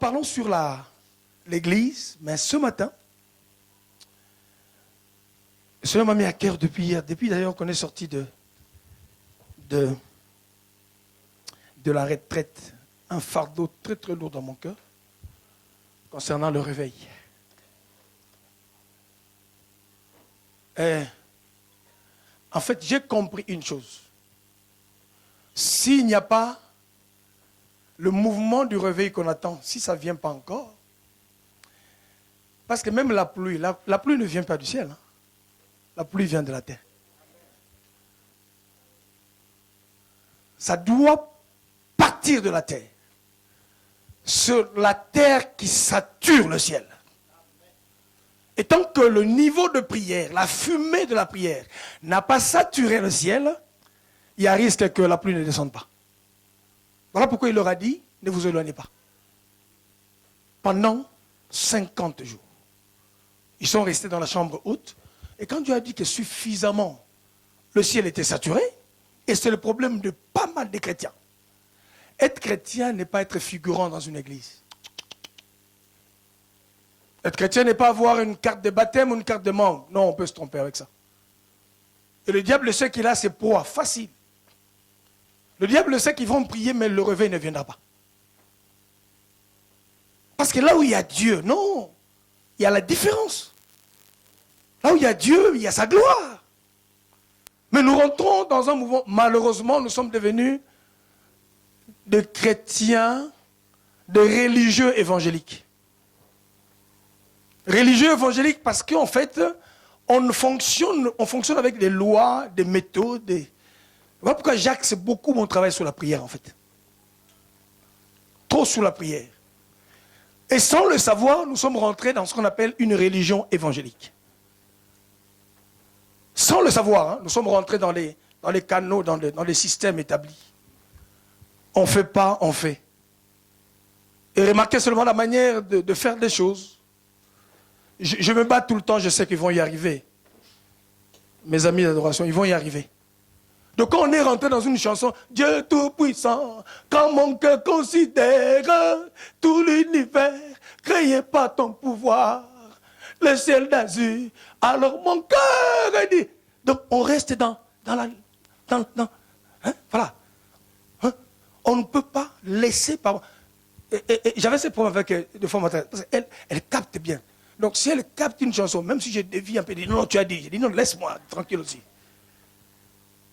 parlons sur l'église, mais ce matin, le Seigneur m'a mis à cœur depuis hier, depuis d'ailleurs qu'on est sorti de la retraite, un fardeau très très lourd dans mon cœur concernant le réveil. Et, en fait, j'ai compris une chose. S'il n'y a pas le mouvement du réveil qu'on attend, si ça ne vient pas encore, parce que même la pluie ne vient pas du ciel. Hein. La pluie vient de la terre. Ça doit partir de la terre. C'est la terre qui sature le ciel. Et tant que le niveau de prière, la fumée de la prière n'a pas saturé le ciel, il y a risque que la pluie ne descende pas. Voilà pourquoi il leur a dit, ne vous éloignez pas. Pendant 50 jours. Ils sont restés dans la chambre haute. Et quand Dieu a dit que suffisamment, le ciel était saturé, et c'est le problème de pas mal de chrétiens. Être chrétien n'est pas être figurant dans une église. Être chrétien n'est pas avoir une carte de baptême ou une carte de membre. Non, on peut se tromper avec ça. Et le diable sait qu'il a ses proies faciles. Le diable sait qu'ils vont prier, mais le réveil ne viendra pas. Parce que là où il y a Dieu, non, il y a la différence. Là où il y a Dieu, il y a sa gloire. Mais nous rentrons dans un mouvement, malheureusement, nous sommes devenus de chrétiens, de religieux évangéliques. Religieux évangéliques parce qu'en fait, on fonctionne avec des lois, des méthodes. Voilà pourquoi j'axe beaucoup mon travail sur la prière en fait. Trop sur la prière. Et sans le savoir, nous sommes rentrés dans ce qu'on appelle une religion évangélique. Sans le savoir, hein, nous sommes rentrés dans les canaux, dans les systèmes établis. On ne fait pas, on fait. Et remarquez seulement la manière de faire des choses. Je me bats tout le temps, je sais qu'ils vont y arriver. Mes amis d'adoration, ils vont y arriver. Donc quand on est rentré dans une chanson, Dieu Tout-Puissant, quand mon cœur considère tout l'univers, créez pas ton pouvoir, le ciel d'azur, alors mon cœur est dit. Donc on reste dans voilà. Hein? On ne peut pas laisser par... Et j'avais ces problèmes avec des formateurs, parce qu'elle capte bien. Donc si elle capte une chanson, même si je dévie un peu, elle dit non, tu as dit, j'ai dit non, laisse-moi tranquille aussi.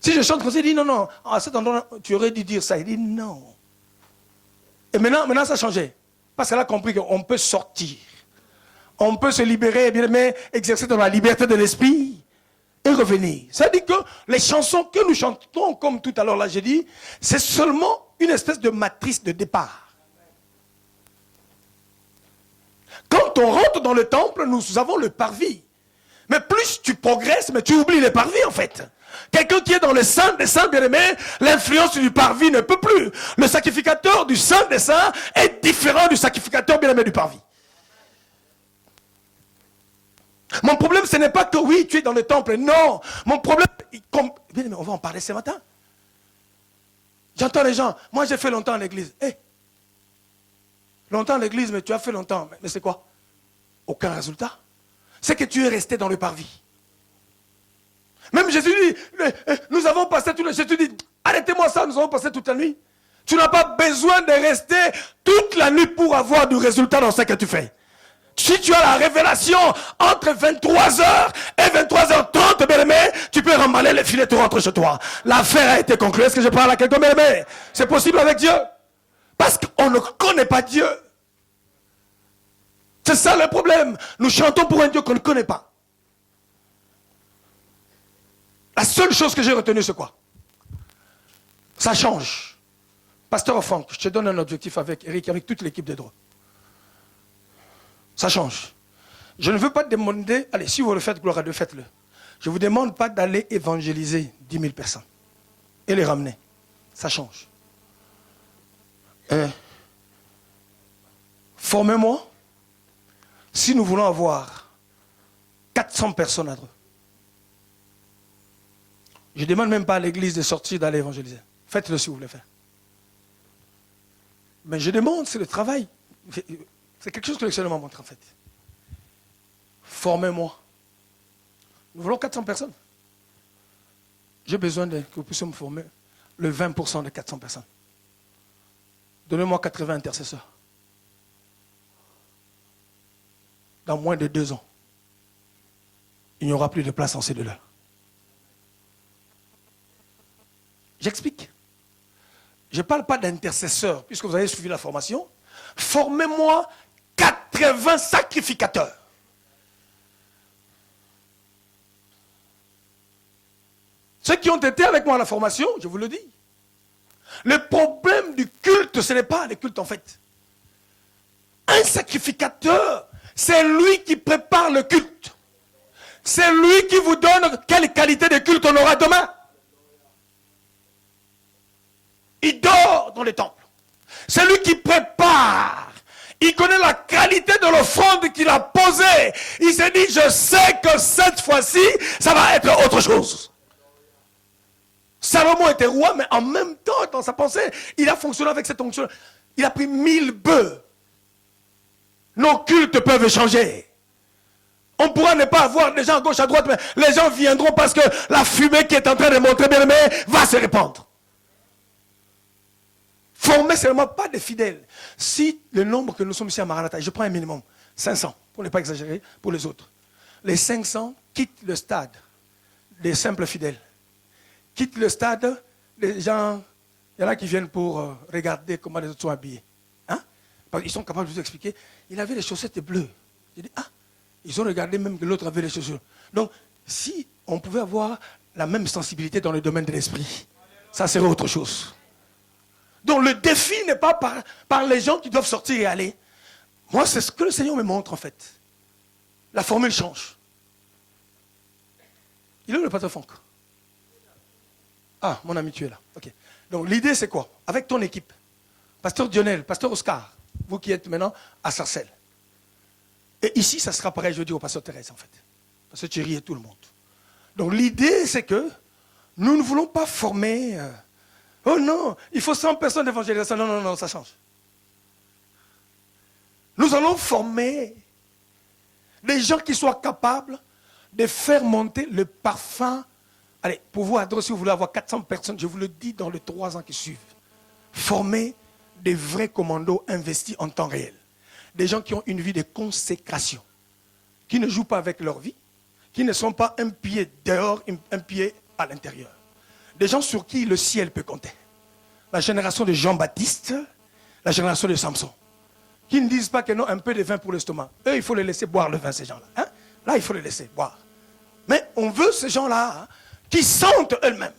Si je chante comme ça, il dit non, à cet endroit, tu aurais dû dire ça. Il dit non. Et maintenant ça a changé. Parce qu'elle a compris qu'on peut sortir. On peut se libérer, bien aimé, exercer dans la liberté de l'esprit et revenir. Ça dit que les chansons que nous chantons, comme tout à l'heure là j'ai dit, c'est seulement une espèce de matrice de départ. Quand on rentre dans le temple, nous avons le parvis. Mais plus tu progresses, mais tu oublies le parvis en fait. Quelqu'un qui est dans le Saint des Saints, bien aimé, l'influence du parvis ne peut plus. Le sacrificateur du Saint des Saints est différent du sacrificateur, bien aimé, du parvis. Mon problème, ce n'est pas que oui, tu es dans le temple. Non. Mon problème, bien aimé, on va en parler ce matin. J'entends les gens, moi j'ai fait longtemps à l'église. Hey, longtemps à l'église, mais tu as fait longtemps. Mais c'est quoi? Aucun résultat. C'est que tu es resté dans le parvis. Même Jésus dit, nous avons passé toute la nuit. Jésus dit, arrêtez-moi ça, nous avons passé toute la nuit. Tu n'as pas besoin de rester toute la nuit pour avoir du résultat dans ce que tu fais. Si tu as la révélation entre 23h et 23h30, bien aimé, tu peux remballer les filets, tu rentres chez toi. L'affaire a été conclue. Est-ce que je parle à quelqu'un, bien aimé? C'est possible avec Dieu? Parce qu'on ne connaît pas Dieu. C'est ça le problème. Nous chantons pour un Dieu qu'on ne connaît pas. La seule chose que j'ai retenue, c'est quoi? Ça change. Pasteur Franck, je te donne un objectif avec Eric, avec toute l'équipe de droit. Ça change. Je ne veux pas te demander, allez, si vous le faites, gloire à Dieu, faites-le. Je ne vous demande pas d'aller évangéliser 10 000 personnes et les ramener. Ça change. Formez-moi. Si nous voulons avoir 400 personnes à droit, je ne demande même pas à l'église de sortir d'aller évangéliser. Faites-le si vous voulez faire. Mais je demande, c'est le travail. C'est quelque chose que le Seigneur m'a montré en fait. Formez-moi. Nous voulons 400 personnes. J'ai besoin que vous puissiez me former le 20% de 400 personnes. Donnez-moi 80 intercesseurs. Dans moins de 2 ans, il n'y aura plus de place en ces deux-là. J'explique. Je ne parle pas d'intercesseurs, puisque vous avez suivi la formation. Formez-moi 80 sacrificateurs. Ceux qui ont été avec moi à la formation, je vous le dis. Le problème du culte, ce n'est pas le culte en fait. Un sacrificateur, c'est lui qui prépare le culte. C'est lui qui vous donne quelle qualité de culte on aura demain. Il dort dans les temples. C'est lui qui prépare. Il connaît la qualité de l'offrande qu'il a posée. Il s'est dit, je sais que cette fois-ci, ça va être autre chose. Salomon était roi, mais en même temps, dans sa pensée, il a fonctionné avec cette onction. Il a pris 1000 bœufs. Nos cultes peuvent changer. On pourra ne pas avoir des gens à gauche, à droite, mais les gens viendront parce que la fumée qui est en train de monter, bien aimé, va se répandre. Former seulement pas des fidèles. Si le nombre que nous sommes ici à Maranatha, je prends un minimum, 500, pour ne pas exagérer, pour les autres. Les 500 quittent le stade des simples fidèles. Quittent le stade des gens, il y en a qui viennent pour regarder comment les autres sont habillés. Hein? Parce qu'ils sont capables de vous expliquer. Il avait les chaussettes bleues. J'ai dit, ah, ils ont regardé même que l'autre avait les chaussures. Donc, si on pouvait avoir la même sensibilité dans le domaine de l'esprit, ça serait autre chose. Donc, le défi n'est pas par les gens qui doivent sortir et aller. Moi, c'est ce que le Seigneur me montre, en fait. La formule change. Il est où le pasteur Fonk? Ah, mon ami, tu es là. Ok. Donc, l'idée, c'est quoi? Avec ton équipe, pasteur Dionel, pasteur Oscar, vous qui êtes maintenant à Sarcelles. Et ici, ça sera pareil, je dis au pasteur Thérèse, en fait. Pasteur Thierry et tout le monde. Donc, l'idée, c'est que nous ne voulons pas former... oh non, il faut 100 personnes d'évangélisation. Non, non, non, ça change. Nous allons former des gens qui soient capables de faire monter le parfum. Allez, pour vous adresser, si vous voulez avoir 400 personnes, je vous le dis dans les 3 ans qui suivent. Former des vrais commandos investis en temps réel. Des gens qui ont une vie de consécration. Qui ne jouent pas avec leur vie. Qui ne sont pas un pied dehors, un pied à l'intérieur. Des gens sur qui le ciel peut compter. La génération de Jean-Baptiste, la génération de Samson. Qui ne disent pas que non, un peu de vin pour l'estomac. Eux, il faut les laisser boire le vin, ces gens-là. Hein? Là, il faut les laisser boire. Mais on veut ces gens-là qui sentent eux-mêmes.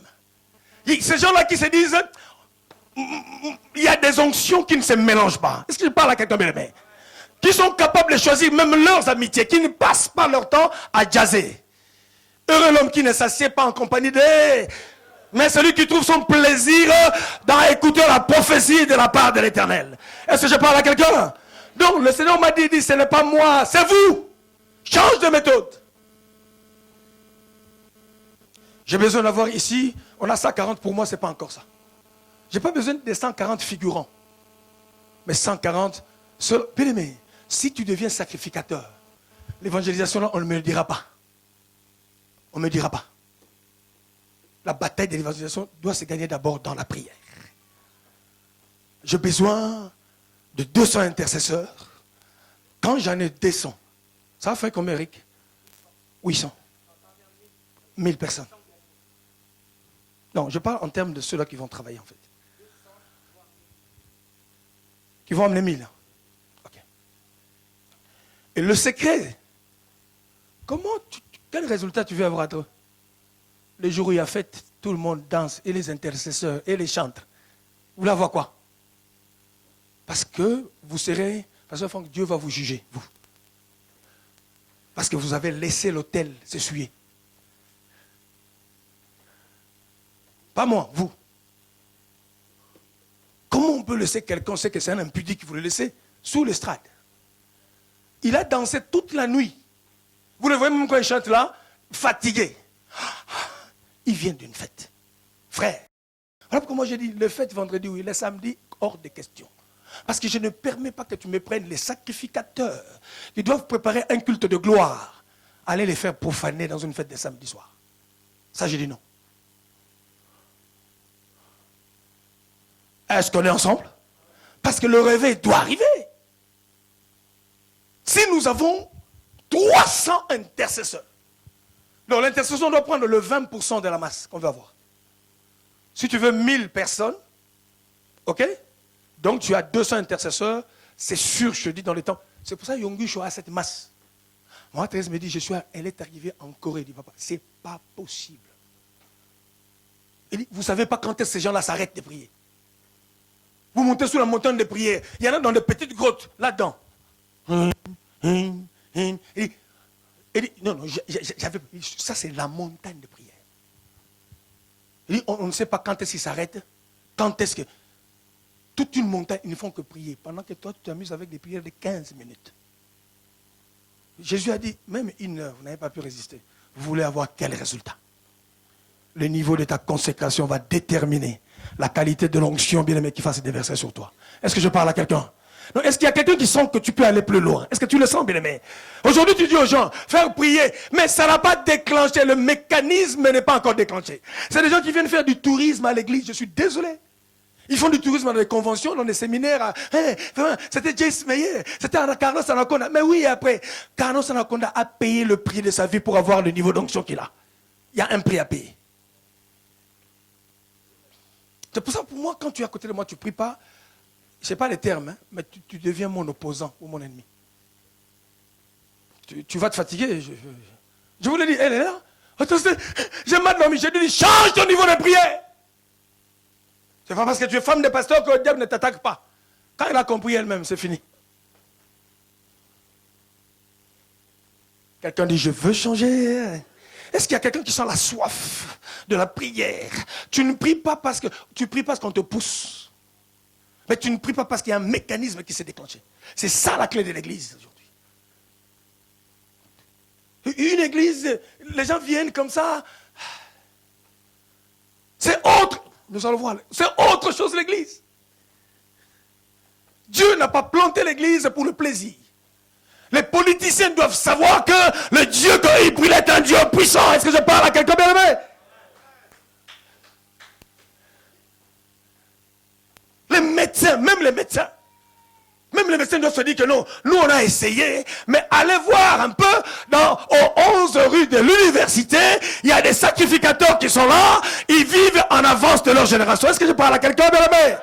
Ces gens-là qui se disent, il y a des onctions qui ne se mélangent pas. Est-ce que je parle à quelqu'un de bien? Qui sont capables de choisir même leurs amitiés, qui ne passent pas leur temps à jaser. Heureux l'homme qui ne s'assied pas en compagnie des... Mais celui qui trouve son plaisir dans écouter la prophétie de la part de l'Éternel. Est-ce que je parle à quelqu'un? Donc le Seigneur m'a dit, ce n'est pas moi, c'est vous. Change de méthode. J'ai besoin d'avoir ici, on a 140, pour moi, ce n'est pas encore ça. Je n'ai pas besoin de 140 figurants. Mais 140, bien aimé, si tu deviens sacrificateur, l'évangélisation, là, on ne me le dira pas. On ne me le dira pas. La bataille de l'évangélisation doit se gagner d'abord dans la prière. J'ai besoin de 200 intercesseurs. Quand j'en ai 200, ça va faire combien, Eric? 800. 1000 personnes. Non, je parle en termes de ceux-là qui vont travailler, en fait. Qui vont amener 1000. Ok. Et le secret, quel résultat tu veux avoir à toi? Le jour où il y a fête, tout le monde danse, et les intercesseurs, et les chantres. Vous voulez avoir quoi? Parce que vous serez, parce que Dieu va vous juger, vous. Parce que vous avez laissé l'autel s'essuyer. Pas moi, vous. Comment on peut laisser quelqu'un, sait que c'est un impudique qui vous le laissez sous l'estrade? Il a dansé toute la nuit. Vous le voyez même quand il chante là, fatigué. Il vient d'une fête. Frère. Voilà pourquoi moi j'ai dit, le fête vendredi, oui, le samedi, hors de question. Parce que je ne permets pas que tu me prennes les sacrificateurs. Ils doivent préparer un culte de gloire. Aller les faire profaner dans une fête de samedi soir. Ça, j'ai dit non. Est-ce qu'on est ensemble? Parce que le réveil doit arriver. Si nous avons 300 intercesseurs, donc l'intercession doit prendre le 20% de la masse qu'on veut avoir. Si tu veux 1000 personnes, ok? Donc tu as 200 intercesseurs, c'est sûr, je te dis dans les temps. C'est pour ça que Yonggi a cette masse. Moi, Thérèse me dit, elle est arrivée en Corée. Elle dit, papa, c'est pas possible. Elle dit, vous ne savez pas quand est-ce que ces gens-là s'arrêtent de prier. Vous montez sur la montagne de prière. Il y en a dans des petites grottes, là-dedans. Et dit, non, ça c'est la montagne de prière. Il dit, on ne sait pas quand est-ce qu'ils s'arrêtent. Quand est-ce que... Toute une montagne, ils ne font que prier. Pendant que toi, tu t'amuses avec des prières de 15 minutes. Jésus a dit, même 1 heure, vous n'avez pas pu résister. Vous voulez avoir quel résultat? Le niveau de ta consécration va déterminer la qualité de l'onction, bien aimé, qui fasse déverser sur toi. Est-ce que je parle à quelqu'un? Est-ce qu'il y a quelqu'un qui sent que tu peux aller plus loin? Est-ce que tu le sens, bien aimé? Aujourd'hui, tu dis aux gens, faire prier, mais ça n'a pas déclenché. Le mécanisme n'est pas encore déclenché. C'est des gens qui viennent faire du tourisme à l'église. Je suis désolé. Ils font du tourisme dans des conventions, dans des séminaires. C'était Jace Meyer, c'était Carlos Anaconda. Mais oui, après, Carlos Anaconda a payé le prix de sa vie pour avoir le niveau d'onction qu'il a. Il y a un prix à payer. C'est pour ça, pour moi, quand tu es à côté de moi, tu ne pries pas. Je ne sais pas les termes, hein, mais tu deviens mon opposant ou mon ennemi. Tu vas te fatiguer. Je vous l'ai dit, elle est là. Attention, j'ai mal dormi. J'ai dit, change ton niveau de prière. C'est pas parce que tu es femme de pasteur que le diable ne t'attaque pas. Quand elle a compris elle-même, c'est fini. Quelqu'un dit, je veux changer. Est-ce qu'il y a quelqu'un qui sent la soif de la prière? Tu ne pries pas parce que tu pries parce qu'on te pousse. Mais tu ne pries pas parce qu'il y a un mécanisme qui s'est déclenché. C'est ça la clé de l'église aujourd'hui. Une église, les gens viennent comme ça. C'est autre. Nous allons voir. C'est autre chose l'église. Dieu n'a pas planté l'église pour le plaisir. Les politiciens doivent savoir que le Dieu qu'il prie est un Dieu puissant. Est-ce que je parle à quelqu'un bien aimé? Les médecins, même les médecins doivent se dire que non, nous on a essayé, mais allez voir un peu aux 11 rues de l'université, il y a des sacrificateurs qui sont là, ils vivent en avance de leur génération. Est-ce que je parle à quelqu'un bien aimé?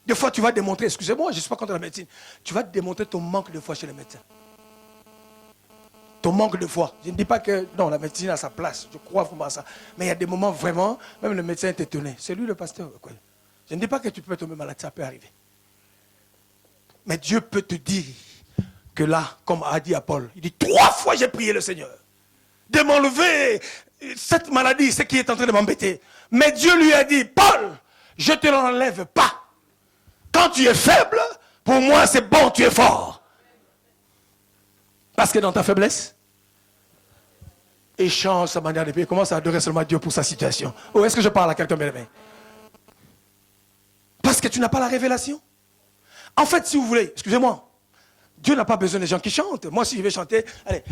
Des fois, tu vas démontrer, excusez-moi, je ne suis pas contre la médecine, tu vas démontrer ton manque de foi chez les médecins. Ton manque de foi. Je ne dis pas que, non, la médecine a sa place, je crois vraiment à ça. Mais il y a des moments vraiment, même le médecin est étonné. C'est lui le pasteur. Quoi. Je ne dis pas que tu peux tomber malade, ça peut arriver. Mais Dieu peut te dire que là, comme a dit à Paul, il dit 3 fois j'ai prié le Seigneur de m'enlever cette maladie, ce qui est en train de m'embêter. Mais Dieu lui a dit, Paul, je ne te l'enlève pas. Quand tu es faible, pour moi c'est bon, tu es fort. Parce que dans ta faiblesse, échange sa manière de prier, commence à adorer seulement Dieu pour sa situation. Ou est-ce que je parle à quelqu'un bien aimé? Parce que tu n'as pas la révélation. En fait, si vous voulez, excusez-moi, Dieu n'a pas besoin des gens qui chantent. Moi, si je vais chanter, allez,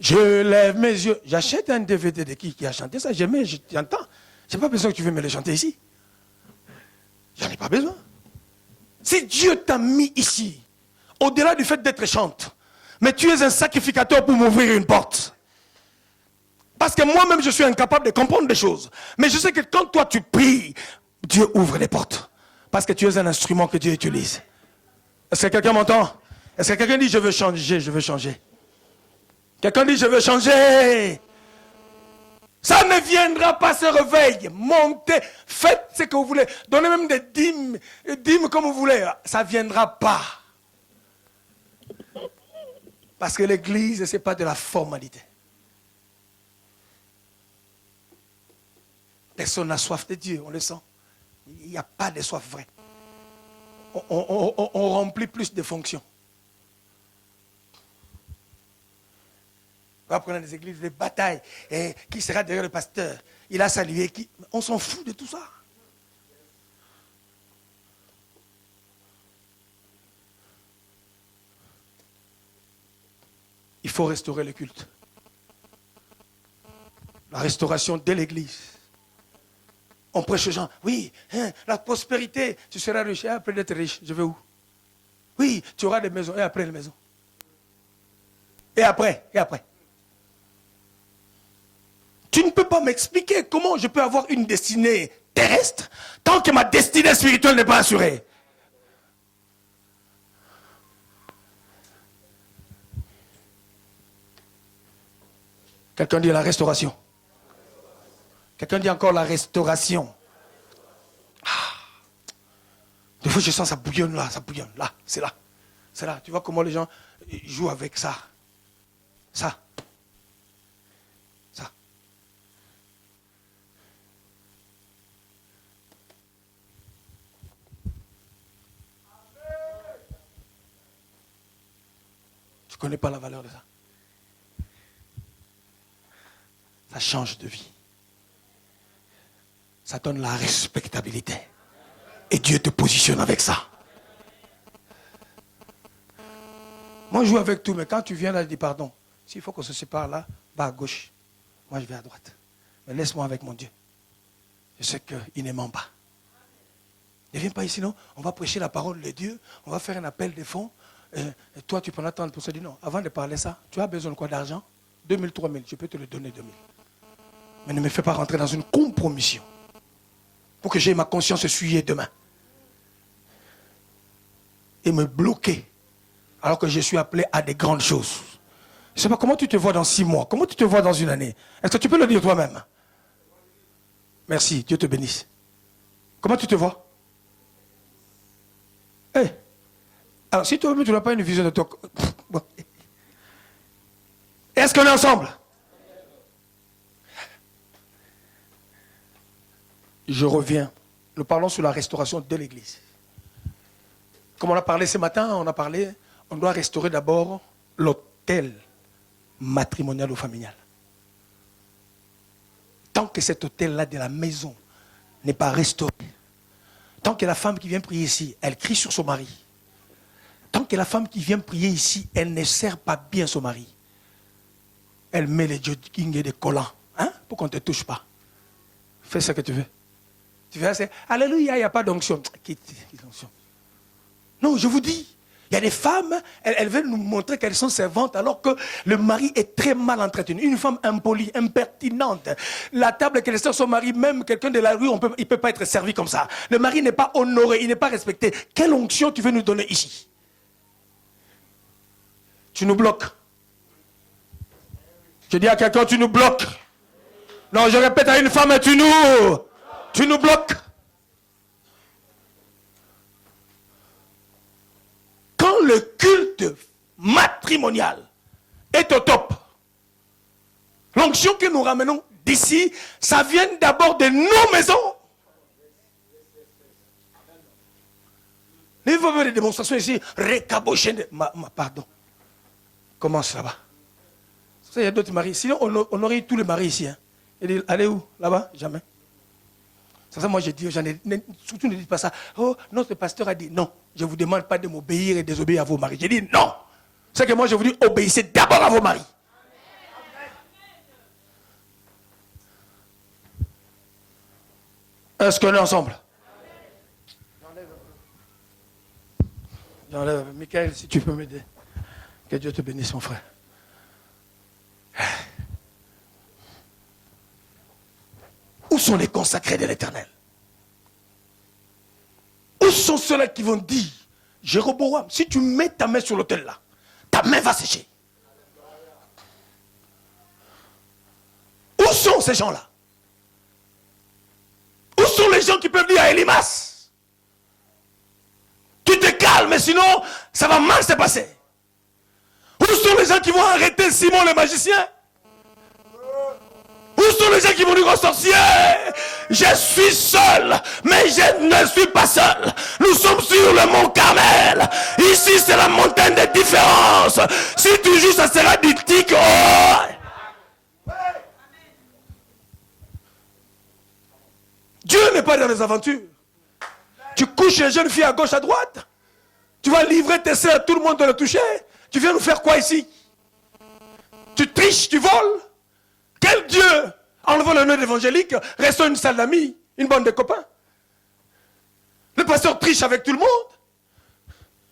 je lève mes yeux. J'achète un DVD de qui a chanté ça, j'aimais, j'entends. Je n'ai pas besoin que tu viennes me le chanter ici. J'en ai pas besoin. Si Dieu t'a mis ici, au-delà du fait d'être chante, mais tu es un sacrificateur pour m'ouvrir une porte. Parce que moi-même, je suis incapable de comprendre des choses. Mais je sais que quand toi, tu pries, Dieu ouvre les portes. Parce que tu es un instrument que Dieu utilise. Est-ce que quelqu'un m'entend? Est-ce que quelqu'un dit, je veux changer, je veux changer? Quelqu'un dit, je veux changer. Ça ne viendra pas, ce réveil. Montez, faites ce que vous voulez. Donnez même des dîmes comme vous voulez. Ça ne viendra pas. Parce que l'église, ce n'est pas de la formalité. Personne n'a soif de Dieu, on le sent. Il n'y a pas de soif vraie. On remplit plus de fonctions. On va prendre des églises, des batailles. Et qui sera derrière le pasteur? il a salué. On s'en fout de tout ça. Il faut restaurer le culte. La restauration de l'église. On prêche aux gens, oui, hein, la prospérité, tu seras riche. Et après d'être riche, je vais où? Oui, tu auras des maisons. Et après les maisons. Et après. Tu ne peux pas m'expliquer comment je peux avoir une destinée terrestre tant que ma destinée spirituelle n'est pas assurée. Quelqu'un dit la restauration. Quelqu'un dit encore la restauration. Des fois, je sens ça bouillonne là, ça bouillonne là, c'est là. C'est là. Tu vois comment les gens jouent avec ça. Ça. Tu ne connais pas la valeur de ça. Ça change de vie. Ça donne la respectabilité. Et Dieu te positionne avec ça. Moi, je joue avec tout, mais quand tu viens là, je dis pardon. S'il faut qu'on se sépare là, va à gauche. Moi, je vais à droite. Mais laisse-moi avec mon Dieu. Je sais qu'il ne ment pas. Ne viens pas ici, non? On va prêcher la parole de Dieu. On va faire un appel de fonds. Et toi, tu prends attendre pour ça. Dis non. Avant de parler ça, tu as besoin de quoi d'argent? 2000, 3000. Je peux te le donner 2000. Mais ne me fais pas rentrer dans une compromission. Pour que j'aie ma conscience essuyée demain. Et me bloquer. Alors que je suis appelé à des grandes choses. Je ne sais pas comment tu te vois dans 6 mois. Comment tu te vois dans une année? Est-ce que tu peux le dire toi-même? Merci. Dieu te bénisse. Comment tu te vois? Hey. Alors, si toi-même tu n'as pas une vision de toi. Bon. Est-ce qu'on est ensemble? Je reviens. Nous parlons sur la restauration de l'église. Comme on a parlé ce matin, on doit restaurer d'abord l'autel matrimonial ou familial. Tant que cet autel-là de la maison n'est pas restauré, tant que la femme qui vient prier ici, elle crie sur son mari, tant que la femme qui vient prier ici, elle ne sert pas bien son mari, elle met les jogging et des collants, hein, pour qu'on ne te touche pas. Fais ce que tu veux. Tu veux, c'est Alléluia, il n'y a pas d'onction. Quitte l'onction. Non, je vous dis, il y a des femmes, elles veulent nous montrer qu'elles sont servantes alors que le mari est très mal entretenu. Une femme impolie, impertinente. La table qu'elle sert son mari, même quelqu'un de la rue, il ne peut pas être servi comme ça. Le mari n'est pas honoré, il n'est pas respecté. Quelle onction tu veux nous donner ici? Tu nous bloques. Je dis à quelqu'un, tu nous bloques. Non, je répète à une femme, tu nous bloques. Quand le culte matrimonial est au top, l'onction que nous ramenons d'ici, ça vient d'abord de nos maisons. Il faut faire des démonstrations ici, récabocher. Pardon. Comment ça va? Il y a d'autres maris. Sinon, on aurait eu tous les maris ici. Hein. Il dit, allez où? Là-bas? Jamais. C'est ça, moi, je dis, surtout ne dites pas ça. Oh, notre pasteur a dit non. Je ne vous demande pas de m'obéir et de désobéir à vos maris. J'ai dit non. C'est que moi, je vous dis, obéissez d'abord à vos maris. Est-ce qu'on est ensemble? J'enlève. Michael, si tu peux m'aider. Que Dieu te bénisse, mon frère. Où sont les consacrés de l'Éternel? Où sont ceux-là qui vont dire, Jéroboam, si tu mets ta main sur l'autel là, ta main va sécher? Où sont ces gens-là? Où sont les gens qui peuvent dire à Elimas, tu te calmes, sinon ça va mal se passer? Où sont les gens qui vont arrêter Simon le magicien? Où sont les gens qui vont dire aux sorciers, je suis seul, mais je ne suis pas seul. Nous sommes sur le mont Carmel. Ici, c'est la montagne des différences. Si tu joues, ça sera du tic. Oh. Dieu n'est pas dans les aventures. Tu couches une jeune fille à gauche, à droite. Tu vas livrer tes sœurs, tout le monde doit le toucher. Tu viens nous faire quoi ici? Tu triches, tu voles. Quel Dieu? Enlevons le nom évangélique, restons une salle d'amis, une bande de copains. Le pasteur triche avec tout le monde.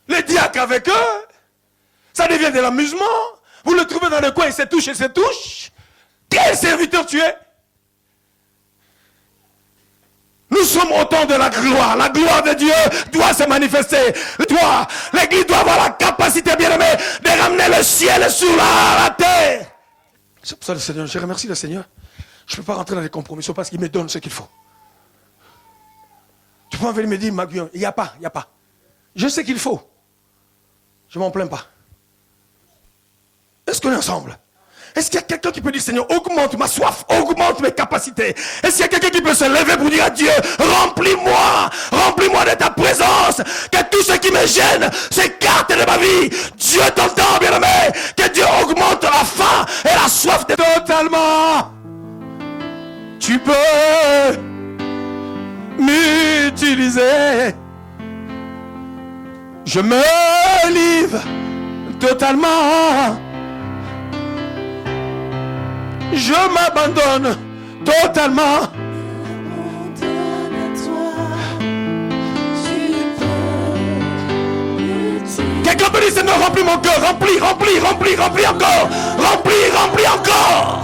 Les diacres avec eux. Ça devient de l'amusement. Vous le trouvez dans le coin, il se touche, il se touche. Quel serviteur tu es? Nous sommes au temps de la gloire. La gloire de Dieu doit se manifester. L'église doit avoir la capacité, bien aimé, de ramener le ciel sur la terre. C'est pour ça le Seigneur, je remercie le Seigneur. Je ne peux pas rentrer dans les compromissions parce qu'il me donne ce qu'il faut. Tu peux venir me dire, Maguillon, il n'y a pas. Je sais qu'il faut. Je ne m'en plains pas. Est-ce qu'on est ensemble? Est-ce qu'il y a quelqu'un qui peut dire, Seigneur, augmente ma soif, augmente mes capacités? Est-ce qu'il y a quelqu'un qui peut se lever pour dire à Dieu, remplis-moi de ta présence, que tout ce qui me gêne s'écarte de ma vie. Dieu t'entend, bien-aimé, que Dieu augmente la faim et la soif de totalement. Tu peux m'utiliser. Je me livre totalement. Je m'abandonne totalement. Quelqu'un peut dire, Seigneur, remplis mon cœur, remplis encore. Remplis encore.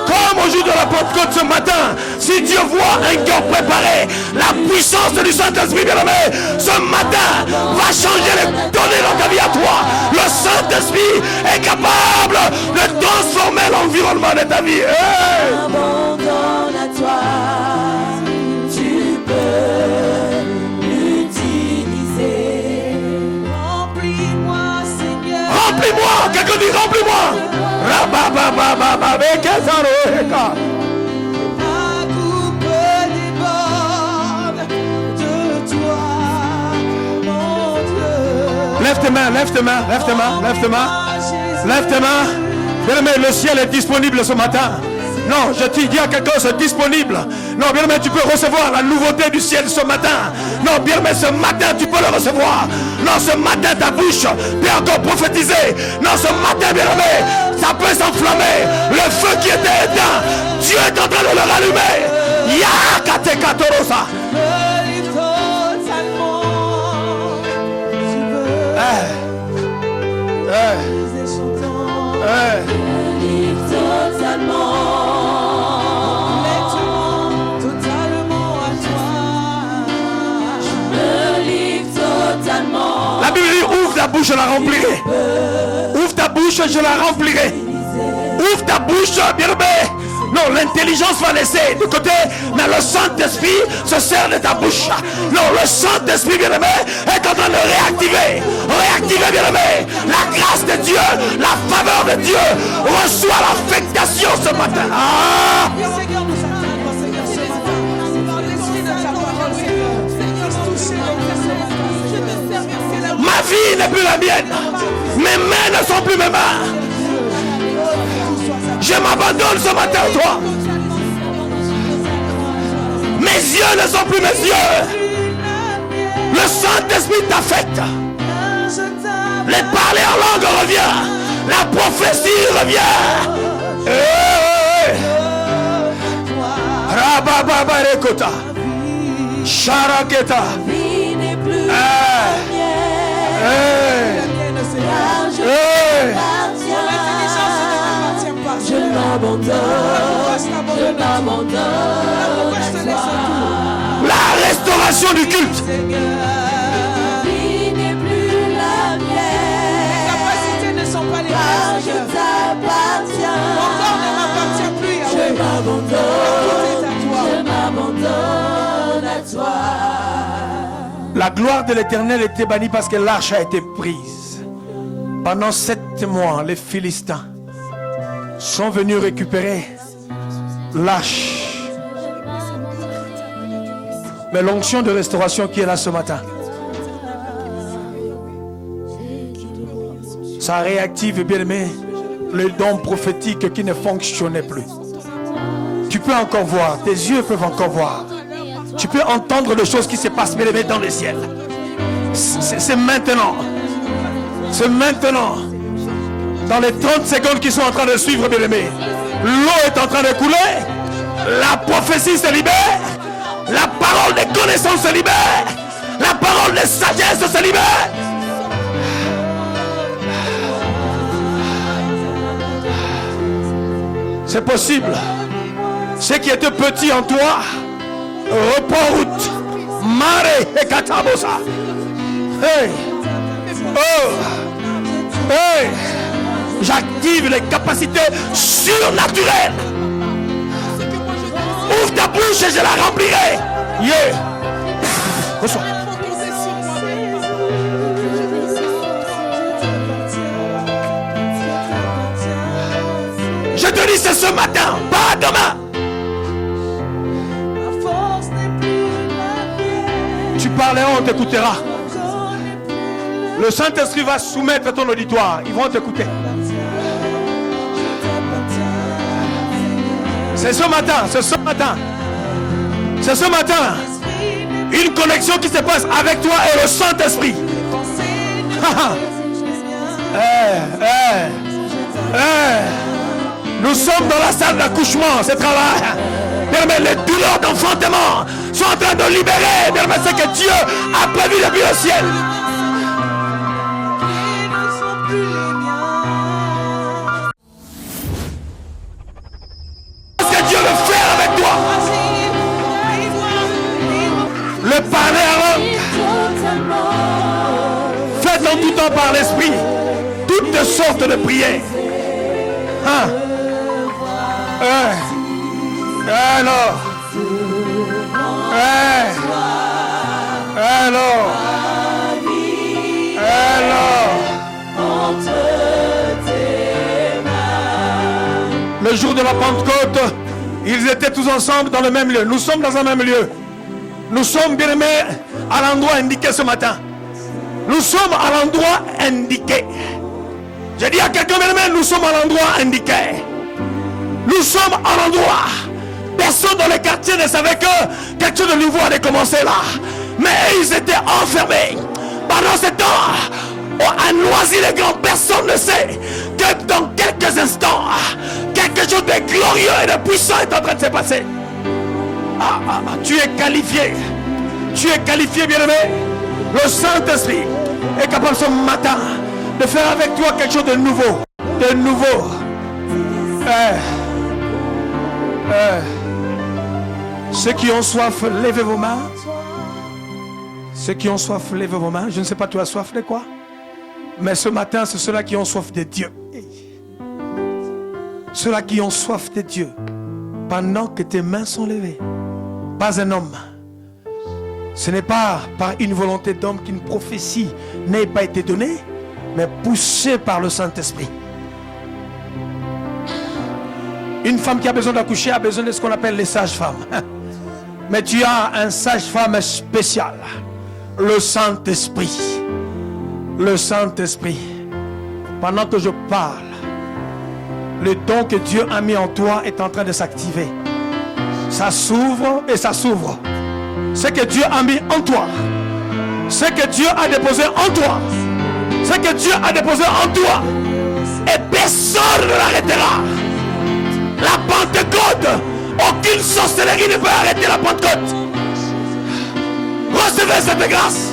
Comme au jour de la Pentecôte ce matin, si Dieu voit un cœur préparé, la puissance du Saint-Esprit, bien-aimé, ce matin va changer, donner ta vie à toi. Le Saint-Esprit est capable de transformer l'environnement de ta vie. Hey! Abandonne à toi, tu peux l'utiliser. Remplis-moi, Seigneur. Remplis-moi, quelqu'un dit remplis-moi. Ma coupe déborde de toi, mon Dieu. Lève tes mains. Bien-aimé, le ciel est disponible ce matin. Non, je te dis à quelqu'un, c'est disponible. Non, bien aimé, tu peux recevoir la nouveauté du ciel ce matin. Non, bien aimé, ce matin, tu peux le recevoir. Non, ce matin, ta bouche peut encore prophétiser. Non, ce matin, bien aimé, ça peut s'enflammer. Le feu qui était éteint, Dieu est en train de le rallumer. Yakate katorosa. Me livre totalement. Tu veux. Les chantants. Me livre totalement. La Bible dit, ouvre ta bouche, je la remplirai. Ouvre ta bouche, je la remplirai. Ouvre ta bouche, bien-aimé. Non, l'intelligence va laisser de côté, mais le Saint-Esprit se sert de ta bouche. Non, le Saint-Esprit, bien-aimé, est en train de réactiver. Réactiver, bien-aimé. La grâce de Dieu, la faveur de Dieu reçoit l'affectation ce matin. Ah! Seigneur, nous attendons, Seigneur, ce matin. L'esprit de ta parole, Seigneur, toucher nos personnes. Je te sers, merci. Ma vie n'est plus la mienne. Mes mains ne sont plus mes mains. Je m'abandonne ce matin à toi. Mes yeux ne sont plus mes yeux. Le Saint-Esprit t'affecte. Les parler en langue revient. La prophétie revient. Rabababarekota. Sharaketa. Je m'abandonne. La restauration du culte. La vie n'est plus la mienne. Les capacités ne sont pas les miennes. Je t'appartiens. Mon corps ne m'appartient plus. Je m'abandonne à toi. La gloire de l'Éternel était bannie parce que l'arche a été prise. Pendant 7 mois, les Philistins sont venus récupérer l'arche. Mais l'onction de restauration qui est là ce matin, ça réactive, bien aimé, le don prophétique qui ne fonctionnait plus. Tu peux encore voir, tes yeux peuvent encore voir. Tu peux entendre les choses qui se passent, mais les mettre dans le ciel. C'est maintenant. C'est maintenant. Dans les 30 secondes qui sont en train de suivre, bien aimé, l'eau est en train de couler. La prophétie se libère. La parole de connaissance se libère. La parole de sagesse se libère. C'est possible. Ce qui était petit en toi, reprends route. Mare et katabosa. Hey. Oh. Hey. J'active les capacités surnaturelles. Ouvre ta bouche et je la remplirai. Yeah. Reçois. Je te dis c'est ce matin, pas demain. Tu parles et on t'écoutera. Le Saint-Esprit va soumettre ton auditoire. Ils vont t'écouter. C'est ce matin, c'est ce matin. C'est ce matin. Une connexion qui se passe avec toi et le Saint-Esprit. Nous sommes dans la salle d'accouchement, c'est travail. Les douleurs d'enfantement sont en train de libérer ce que Dieu a prévu depuis le ciel. Ce que Dieu veut faire avec toi. Le parler à langue. Faites en tout temps par l'esprit toutes sortes de prières. Alors. Le jour de la Pentecôte, ils étaient tous ensemble dans le même lieu. Nous sommes dans un même lieu. Nous sommes bien aimés à l'endroit indiqué ce matin. Nous sommes à l'endroit indiqué. J'ai dit à quelqu'un, bien aimé, nous sommes à l'endroit indiqué. Nous sommes à l'endroit. Personne dans le quartier ne savait que quelque chose de nouveau allait commencer là. Mais ils étaient enfermés. Pendant ce temps, à Noisy-le-Grand, personne ne sait que dans quelques instants, quelque chose de glorieux et de puissant est en train de se passer. Tu es qualifié. Tu es qualifié, bien-aimé. Le Saint-Esprit est capable ce matin de faire avec toi quelque chose de nouveau. De nouveau. Ceux qui ont soif, levez vos mains. Ceux qui ont soif, levez vos mains. Je ne sais pas, tu as soif de quoi? Mais ce matin, c'est ceux-là qui ont soif de Dieu. Ceux-là qui ont soif de Dieu. Pendant que tes mains sont levées. Pas un homme. Ce n'est pas par une volonté d'homme qu'une prophétie n'ait pas été donnée, mais poussée par le Saint-Esprit. Une femme qui a besoin d'accoucher a besoin de ce qu'on appelle les sages-femmes. Mais tu as un sage-femme spécial. Le Saint-Esprit. Le Saint-Esprit. Pendant que je parle, le don que Dieu a mis en toi est en train de s'activer. Ça s'ouvre et ça s'ouvre. Ce que Dieu a mis en toi, ce que Dieu a déposé en toi, ce que Dieu a déposé en toi, et personne ne l'arrêtera. La Pentecôte, aucune sorcellerie ne peut arrêter la Pentecôte. Recevez cette grâce.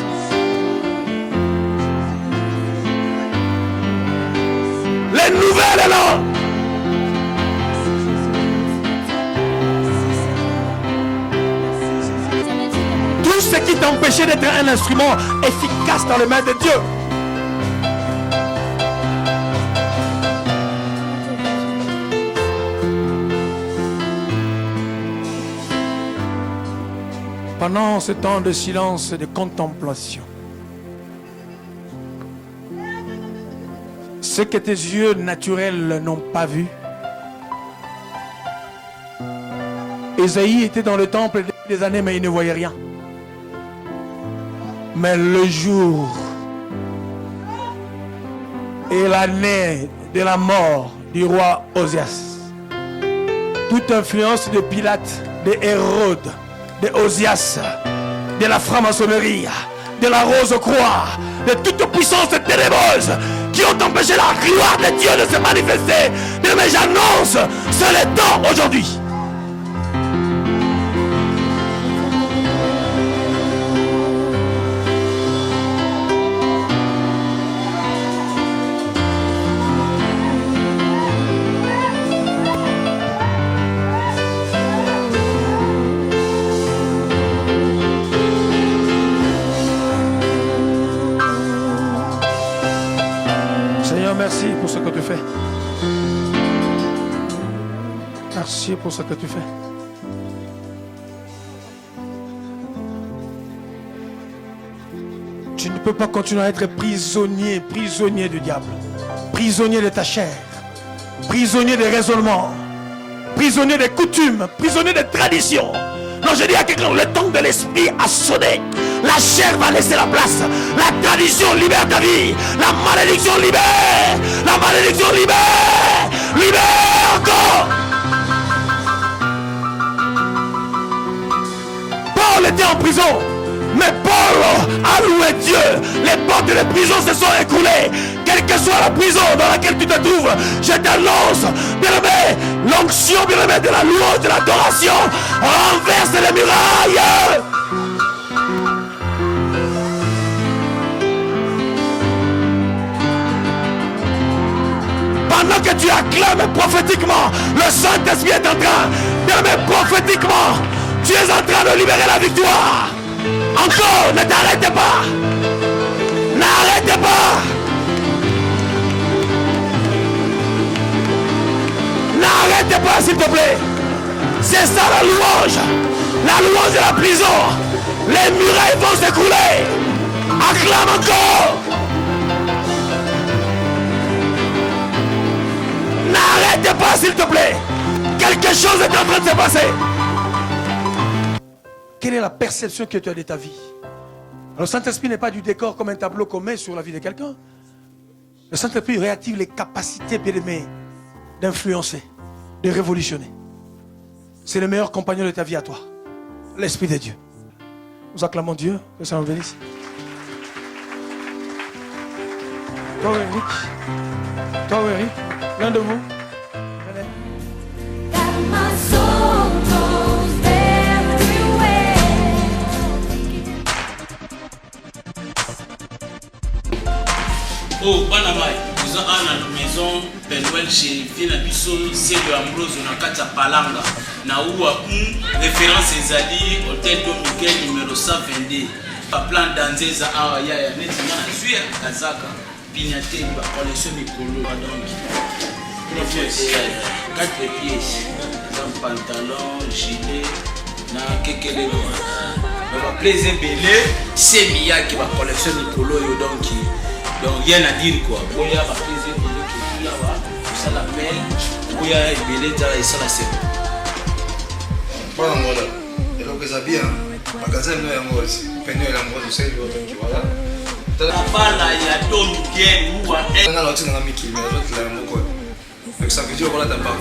Les nouvelles langues. Tout ce qui t'empêchait d'être un instrument efficace dans les mains de Dieu. Pendant ce temps de silence et de contemplation, ce que tes yeux naturels n'ont pas vu, Ésaïe était dans le temple depuis des années, mais il ne voyait rien. Mais le jour et l'année de la mort du roi Osias. Toute influence de Pilate, de Hérode, de Osias, de la franc-maçonnerie, de la rose-croix, de toute puissance ténébreuse qui ont empêché la gloire de Dieu de se manifester. Mais j'annonce, c'est le temps aujourd'hui. Merci pour ce que tu fais. Merci pour ce que tu fais. Tu ne peux pas continuer à être prisonnier du diable, prisonnier de ta chair, prisonnier des raisonnements, prisonnier des coutumes, prisonnier des traditions. Non, je dis à quelqu'un, le temps de l'esprit a sonné. La chair va laisser la place. La tradition libère ta vie. La malédiction libère. La malédiction libère. Libère encore. Paul était en prison. Mais Paul a loué Dieu. Les portes de prison se sont écoulées. Quelle que soit la prison dans laquelle tu te trouves, je t'annonce, bien-aimé, l'onction, bien-aimé, de la louange, de l'adoration renverse les murailles. Pendant que tu acclames prophétiquement, le Saint-Esprit est en train, bien-aimé, prophétiquement, tu es en train de libérer la victoire. Encore, ne t'arrêtez pas. N'arrêtez pas. N'arrêtez pas, s'il te plaît. C'est ça la louange. La louange de la prison. Les murailles vont s'écrouler. Acclame encore. N'arrêtez pas, s'il te plaît. Quelque chose est en train de se passer. Quelle est la perception que tu as de ta vie? Le Saint-Esprit n'est pas du décor comme un tableau qu'on met sur la vie de quelqu'un. Le Saint-Esprit réactive les capacités, bien-aimés, d'influencer, de révolutionner. C'est le meilleur compagnon de ta vie à toi. L'Esprit de Dieu. Nous acclamons Dieu. Que ça nous bénisse. Toi, Eric. Toi, Eric. L'un de vous. Venez. Oh, Banamai, nous avons à la maison, Penuel chez Finabiso, c'est de Ambrose, on a 4 palanga. Naoua, référence Ezali, Hôtel Dominique, numéro 122. Plan d'Anzeza, Yaya, Netina, Zuya, Kazaka, Pignate, collection Nicolo, donc. 4 pièces, un pantalon, gilet, na Kekele. On va plaisir belé, c'est Mia qui va collection Nicolo, donc. Donc rien à dire quoi. Pour y avoir plaisir pour le là-bas, ça l'appelle. Pour y avoir belé, ça la sert. Bon, voilà. Et donc ça bien. Magasin nous est en rose. Peigner la rose, c'est le donc voilà. Papa il y a tout bien ou à on a l'autre dans la Mickey, mais l'autre là mon quoi. Donc ça veut dire voilà ta part.